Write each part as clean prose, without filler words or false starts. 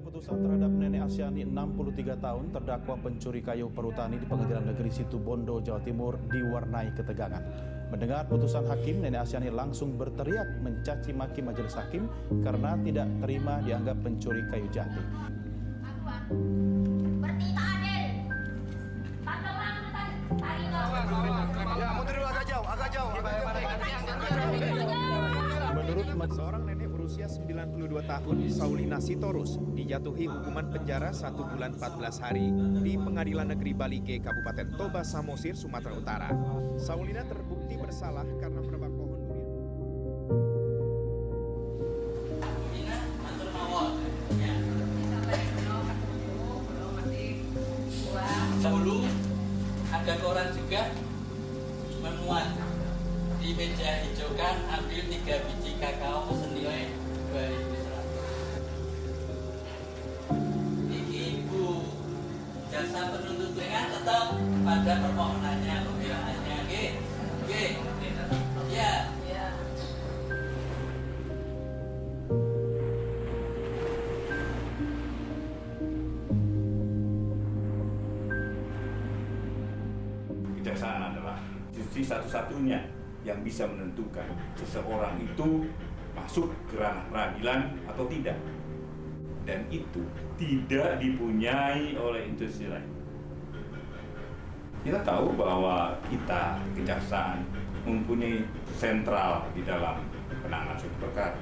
putusan terhadap Nenek Asyani 63 tahun terdakwa pencuri kayu perhutani di Pengadilan Negeri Situbondo, Jawa Timur diwarnai ketegangan. Mendengar putusan hakim, Nenek Asyani langsung berteriak mencaci maki majelis hakim karena tidak terima dianggap pencuri kayu jati. Menurut seorang nenek berusia 92 tahun, Saulina Sitorus, dijatuhi hukuman penjara 1 bulan 14 hari di Pengadilan Negeri Balige, Kabupaten Toba Samosir, Sumatera Utara. Saulina terbukti bersalah karena menebang pohon durian. Dahulu ada koran juga memuat di meja hijau kan, ambil 3 biji kakao senilai 2.100. Ini Bu, jasa penuntut dengan tetap pada permohonannya, pembelaannya, oke, ya. Kejaksaan adalah institusi satu-satunya yang bisa menentukan seseorang itu masuk ke ranah peradilan atau tidak. Dan itu tidak dipunyai oleh institusi lain. Kita tahu bahwa kita, kejaksaan, mempunyai sentral di dalam penanganan suatu perkara.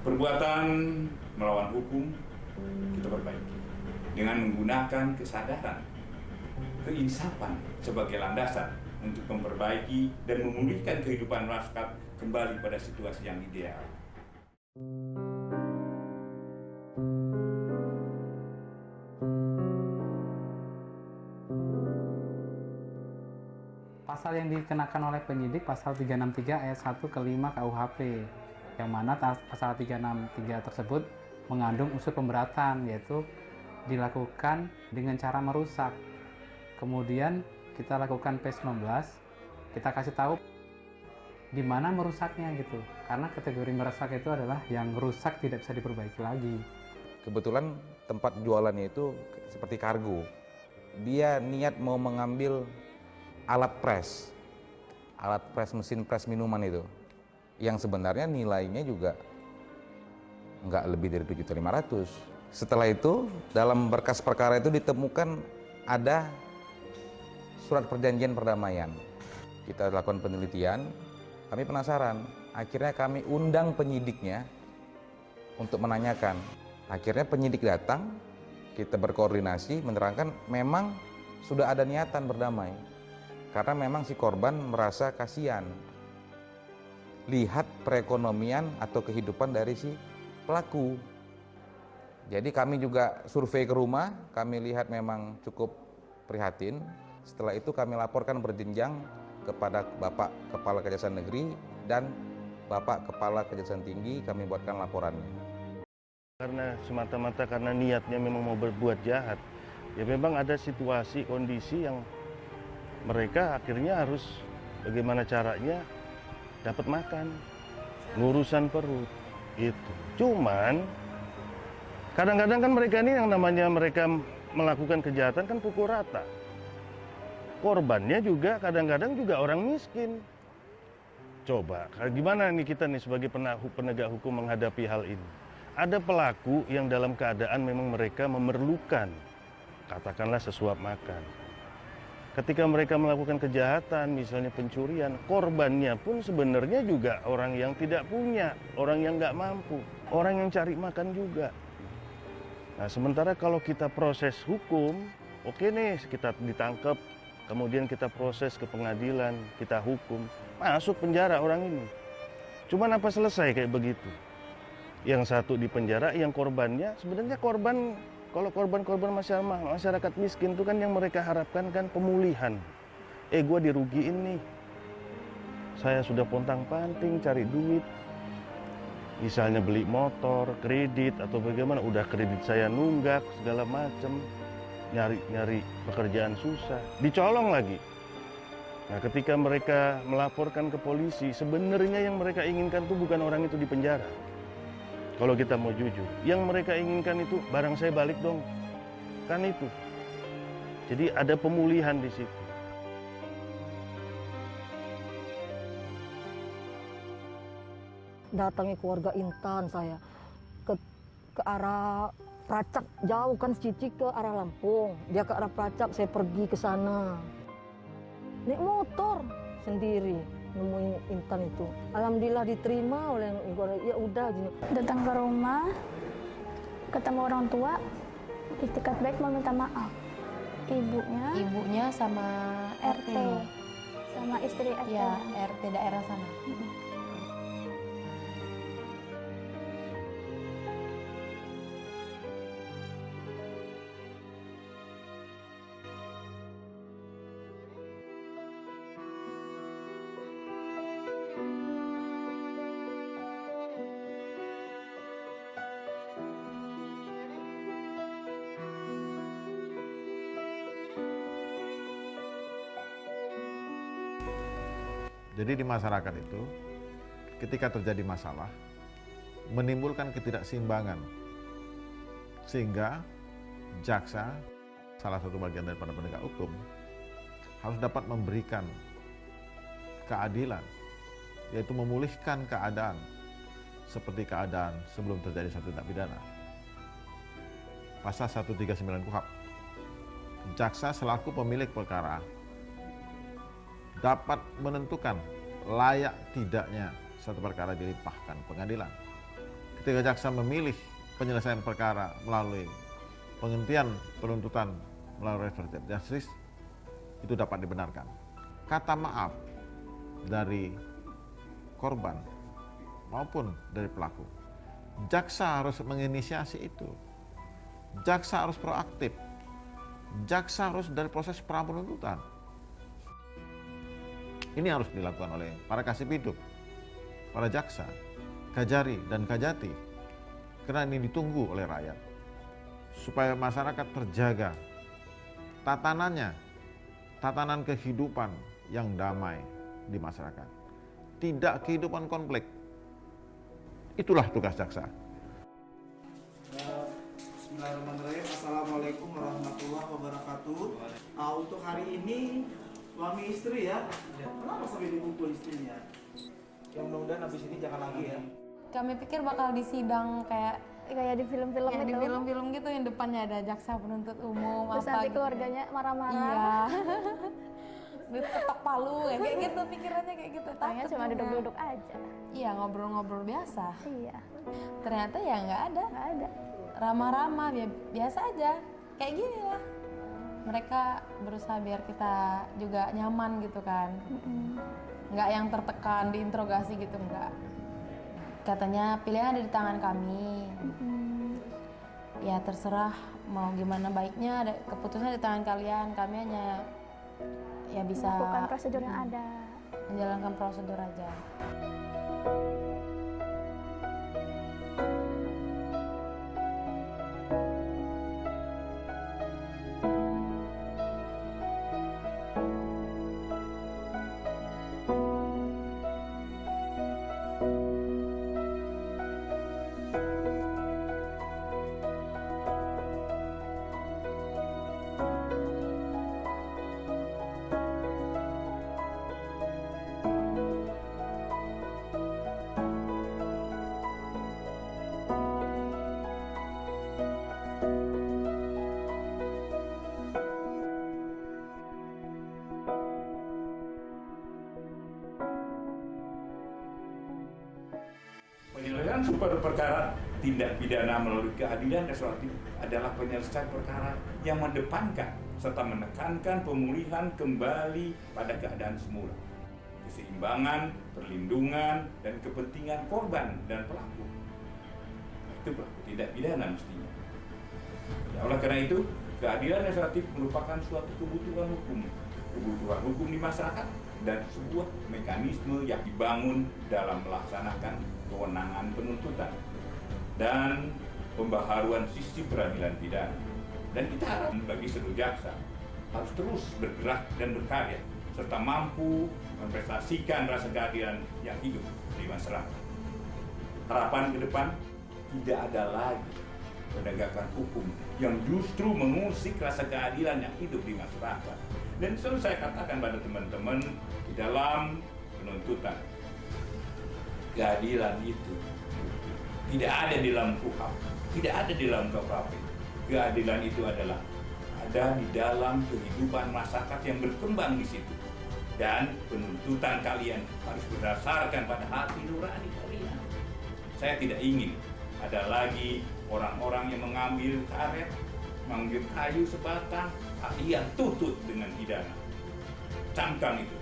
Perbuatan melawan hukum kita perbaiki dengan menggunakan kesadaran, keinsapan sebagai landasan untuk memperbaiki dan memulihkan kehidupan masyarakat kembali pada situasi yang ideal. Pasal yang dikenakan oleh penyidik pasal 363 ayat 1 ke 5 KUHP, yang mana pasal 363 tersebut mengandung unsur pemberatan, yaitu dilakukan dengan cara merusak. Kemudian kita lakukan P19, kita kasih tahu di mana merusaknya gitu. Karena kategori merusak itu adalah yang rusak tidak bisa diperbaiki lagi. Kebetulan tempat jualannya itu seperti kargo. Dia niat mau mengambil alat press mesin press minuman itu, yang sebenarnya nilainya juga nggak lebih dari 7.500. Setelah itu dalam berkas perkara itu ditemukan ada surat perjanjian perdamaian. Kita lakukan penelitian, kami penasaran. Akhirnya kami undang penyidiknya untuk menanyakan. Akhirnya penyidik datang, kita berkoordinasi, menerangkan memang sudah ada niatan berdamai. Karena memang si korban merasa kasihan lihat perekonomian atau kehidupan dari si pelaku. Jadi kami juga survei ke rumah, kami lihat memang cukup prihatin. Setelah itu kami laporkan berjenjang kepada Bapak Kepala Kejaksaan Negeri dan Bapak Kepala Kejaksaan Tinggi, kami buatkan laporannya. Karena semata-mata karena niatnya memang mau berbuat jahat, ya memang ada situasi, kondisi yang mereka akhirnya harus bagaimana caranya dapat makan, ngurusan perut, itu. Cuman kadang-kadang kan mereka ini yang namanya mereka melakukan kejahatan kan pukul rata. Korbannya juga kadang-kadang juga orang miskin. Coba, gimana nih kita nih sebagai penegak hukum menghadapi hal ini? Ada pelaku yang dalam keadaan memang mereka memerlukan, katakanlah sesuap makan. Ketika mereka melakukan kejahatan, misalnya pencurian, korbannya pun sebenarnya juga orang yang tidak punya, orang yang nggak mampu, orang yang cari makan juga. Nah, sementara kalau kita proses hukum, oke nih, kita ditangkap, kemudian kita proses ke pengadilan, kita hukum, masuk penjara orang ini. Cuman apa selesai kayak begitu? Yang satu di penjara, yang korbannya, sebenarnya korban, kalau korban-korban masyarakat miskin itu kan yang mereka harapkan kan pemulihan. Gua dirugiin nih, saya sudah pontang-panting cari duit, misalnya beli motor, kredit, atau bagaimana, udah kredit saya nunggak, segala macem, nyari pekerjaan susah, dicolong lagi. Nah, ketika mereka melaporkan ke polisi, sebenarnya yang mereka inginkan itu bukan orang itu di penjara, Kalau kita mau jujur, yang mereka inginkan itu barang saya balik dong, kan itu. Jadi ada pemulihan di situ. Datangi keluarga Intan saya ke arah Pracak, jauh kan Cici ke arah Lampung, dia ke arah Pracak, saya pergi ke sana naik motor sendiri nemuin Intan itu. Alhamdulillah diterima oleh ya udah gini. Datang ke rumah, ketemu orang tua, istiqat baik mau minta maaf. Ibunya sama RT, sama istri RT. Ya, RT daerah sana. Jadi di masyarakat itu, ketika terjadi masalah, menimbulkan ketidakseimbangan. Sehingga jaksa, salah satu bagian daripada penegak hukum, harus dapat memberikan keadilan, yaitu memulihkan keadaan seperti keadaan sebelum terjadi suatu tindak pidana. Pasal 139 KUHP. Jaksa selaku pemilik perkara dapat menentukan layak tidaknya satu perkara dilimpahkan pengadilan. Ketika jaksa memilih penyelesaian perkara melalui penghentian penuntutan melalui restoratif justice, itu dapat dibenarkan. Kata maaf dari korban maupun dari pelaku, jaksa harus menginisiasi itu. Jaksa harus proaktif. Jaksa harus dari proses pra penuntutan. Ini harus dilakukan oleh para kasih hidup, para jaksa, kajari dan kajati, karena ini ditunggu oleh rakyat, supaya masyarakat terjaga tatanannya, tatanan kehidupan yang damai di masyarakat, tidak kehidupan konflik. Itulah tugas jaksa. Bismillahirrahmanirrahim. Assalamualaikum warahmatullahi wabarakatuh. Untuk hari ini suami istri ya. Kenapa sampai dipukul istrinya? Ya mudah-mudahan habis ini jangan lagi ya. Kami pikir bakal disidang kayak di film-film ya, gitu. di film-film gitu yang depannya ada jaksa penuntut umum. Terus nanti keluarganya marah-marah. Iya. Diketok palu kayak gitu, pikirannya kayak gitu. Tanya cuma duduk-duduk aja. Iya, ngobrol-ngobrol biasa. Iya. Ternyata ya nggak ada. Ramah-ramah, biasa aja. Kayak gini lah. Mereka berusaha biar kita juga nyaman gitu kan. Nggak yang tertekan, diinterogasi gitu, nggak. Katanya pilihan ada di tangan kami. Ya terserah mau gimana baiknya, keputusan di tangan kalian. Kami hanya ya bisa melakukan prosedur yang ada. Menjalankan prosedur aja. Penyelesaian suatu perkara tindak pidana melalui keadilan restoratif adalah penyelesaian perkara yang mendepankan serta menekankan pemulihan kembali pada keadaan semula, keseimbangan, perlindungan, dan kepentingan korban dan pelaku. Itu pelaku tindak pidana mestinya. Ya, oleh karena itu, keadilan restoratif merupakan suatu kebutuhan hukum di masyarakat dan sebuah mekanisme yang dibangun dalam melaksanakan kewenangan penuntutan dan pembaharuan sistem peradilan pidana. Dan kita harap bagi seluruh jaksa harus terus bergerak dan berkarya serta mampu memprestasikan rasa keadilan yang hidup di masyarakat. Harapan ke depan, tidak ada lagi penegakan hukum yang justru mengusik rasa keadilan yang hidup di masyarakat. Dan selalu saya katakan pada teman-teman di dalam penuntutan, keadilan itu tidak ada di dalam KUHP, tidak ada di dalam KUHP. Keadilan itu adalah ada di dalam kehidupan masyarakat yang berkembang di situ. Dan penuntutan kalian harus berdasarkan pada hati nurani kalian. Saya tidak ingin ada lagi orang-orang yang mengambil karet, mengambil kayu sebatang, kalian tuntut dengan pidana. Camkan itu.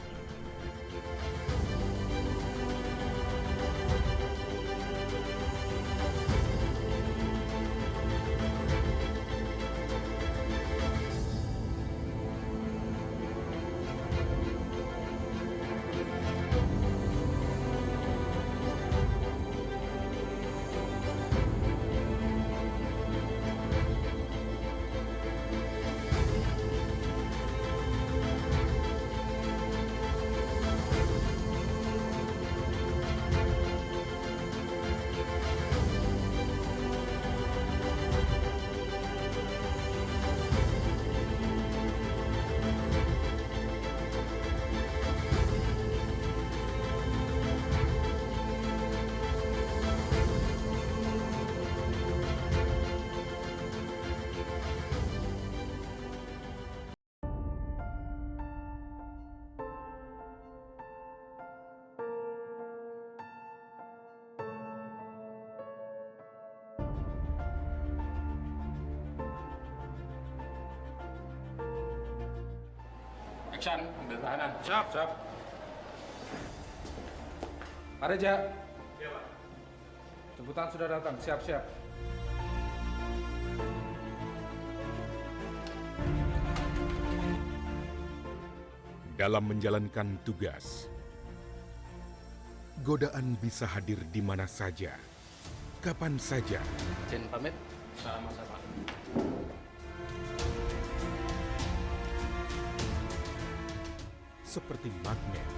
Action, ambil tahanan. Siap. Siap. Pak Reja. Iya, Pak. Jemputan sudah datang. Siap-siap. Dalam menjalankan tugas, godaan bisa hadir di mana saja, kapan saja. Izin pamit. Sama-sama. Seperti magnet.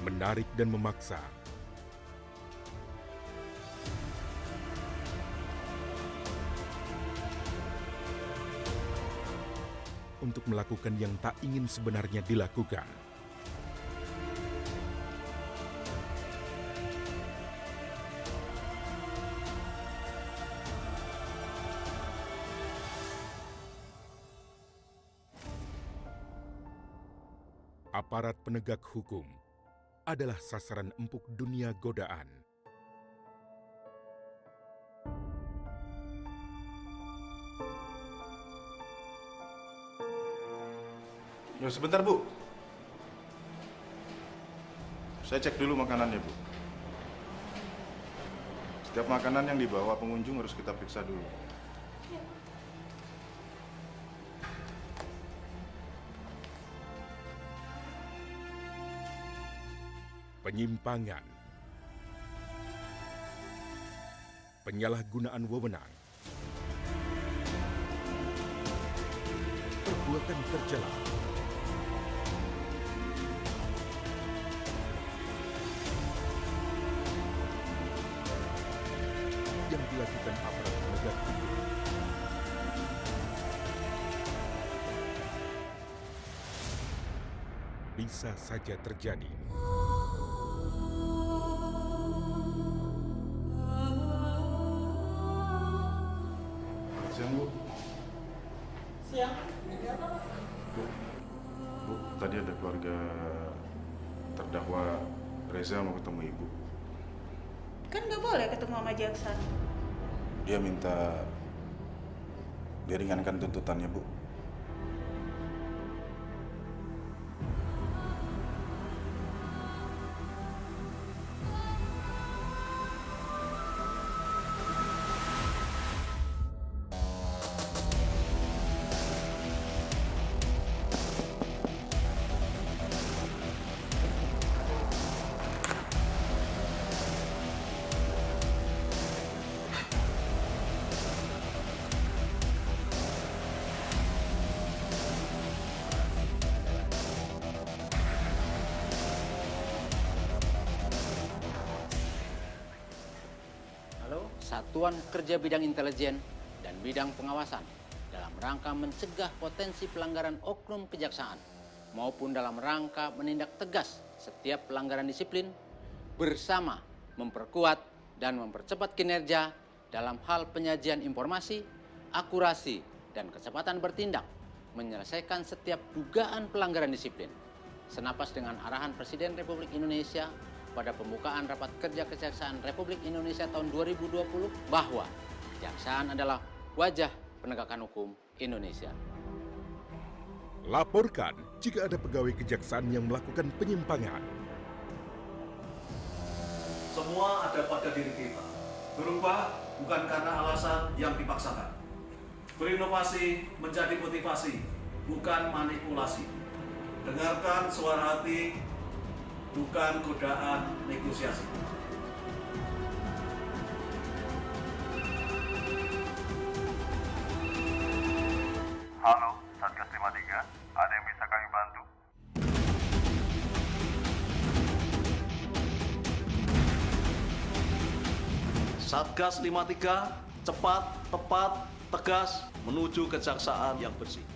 Menarik dan memaksa. Untuk melakukan yang tak ingin sebenarnya dilakukan. Aparat penegak hukum adalah sasaran empuk dunia godaan. Ya, sebentar, Bu. Saya cek dulu makanannya, Bu. Setiap makanan yang dibawa pengunjung harus kita periksa dulu. Penyimpangan, penyalahgunaan wewenang, perbuatan tercela, yang dilakukan aparat penegak hukum bisa saja terjadi. Siang, Bu. Siang. Bu, tadi ada keluarga terdakwa Reza mau ketemu Ibu. Kan nggak boleh ketemu sama jaksa. Dia minta diringankan tuntutannya, Bu. satuan kerja bidang intelijen dan bidang pengawasan dalam rangka mencegah potensi pelanggaran oknum kejaksaan maupun dalam rangka menindak tegas setiap pelanggaran disiplin bersama memperkuat dan mempercepat kinerja dalam hal penyajian informasi, akurasi, dan kecepatan bertindak menyelesaikan setiap dugaan pelanggaran disiplin. Senapas dengan arahan Presiden Republik Indonesia pada pembukaan Rapat Kerja Kejaksaan Republik Indonesia tahun 2020 bahwa kejaksaan adalah wajah penegakan hukum Indonesia. Laporkan jika ada pegawai kejaksaan yang melakukan penyimpangan. Semua ada pada diri kita. Berubah bukan karena alasan yang dipaksakan. Berinovasi menjadi motivasi, bukan manipulasi. Dengarkan suara hati, bukan godaan negosiasi. Halo, Satgas 53. Ada yang bisa kami bantu? Satgas 53, cepat, tepat, tegas, menuju kejaksaan yang bersih.